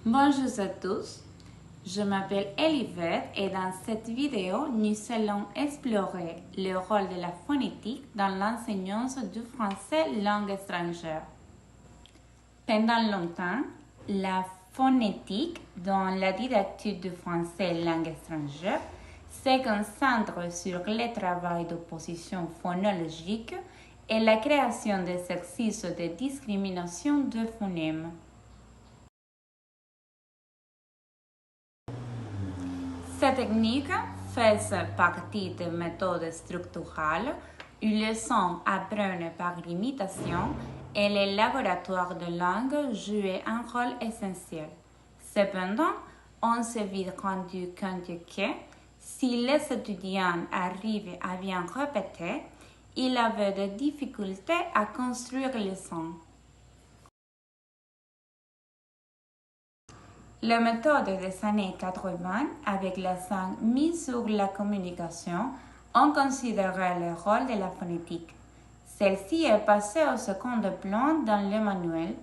Bonjour à tous, je m'appelle Elisabeth et dans cette vidéo, nous allons explorer le rôle de la phonétique dans l'enseignement du français langue étrangère. Pendant longtemps, la phonétique dans la didactique du français langue étrangère se concentre sur le travail d'opposition phonologique et la création d'exercices de discrimination de phonèmes. Cette technique fait partie des méthodes structurales où les sons apprennent par l'imitation et les laboratoires de langue jouent un rôle essentiel. Cependant, on s'est vite rendu compte que si les étudiants arrivent à bien répéter, ils avaient des difficultés à construire les sons. Les méthodes des années 80, avec l'accent mis sur la communication, ont considéré le rôle de la phonétique. Celle-ci est passée au second plan dans le manuel,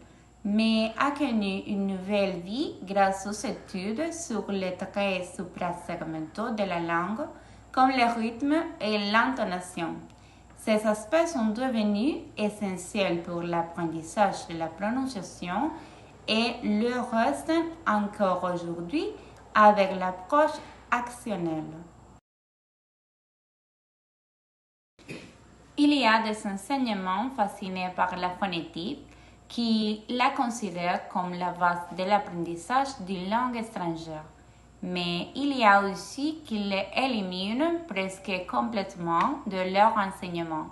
mais a connu une nouvelle vie grâce aux études sur les traits suprasegmentaux de la langue, comme le rythme et l'intonation. Ces aspects sont devenus essentiels pour l'apprentissage de la prononciation et le restent encore aujourd'hui avec l'approche actionnelle. Il y a des enseignements fascinés par la phonétique qui la considèrent comme la base de l'apprentissage d'une langue étrangère. Mais il y a aussi qui les éliminent presque complètement de leur enseignement,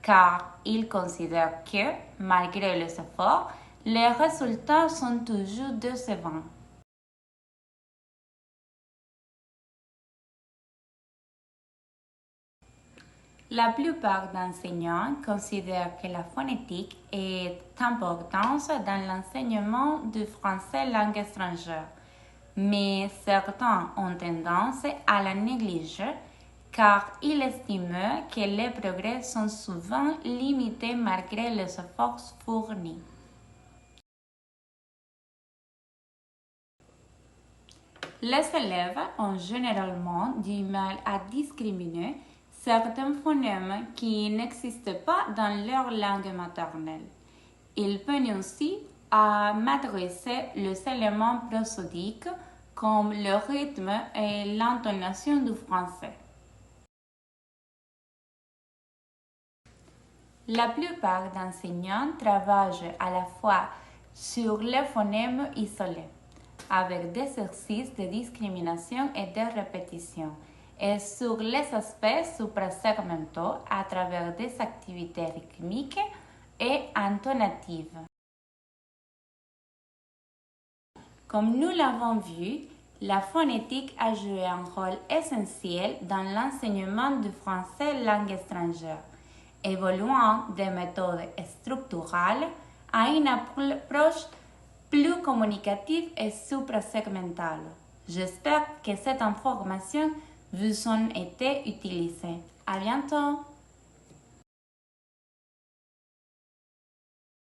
car ils considèrent que, malgré les efforts, les résultats sont toujours décevants. La plupart d'enseignants considèrent que la phonétique est importante dans l'enseignement du français langue étrangère, mais certains ont tendance à la négliger car ils estiment que les progrès sont souvent limités malgré les efforts fournis. Les élèves ont généralement du mal à discriminer certains phonèmes qui n'existent pas dans leur langue maternelle. Ils peinent aussi à maîtriser les éléments prosodiques comme le rythme et l'intonation du français. La plupart d'enseignants travaillent à la fois sur les phonèmes isolés, avec des exercices de discrimination et de répétition, et sur les aspects suprasegmentaux à travers des activités rythmiques et intonatives. Comme nous l'avons vu, la phonétique a joué un rôle essentiel dans l'enseignement du français langue étrangère, évoluant des méthodes structurales à une approche plus communicative et suprasegmentale. J'espère que cette information vous ont été utilisées. À bientôt!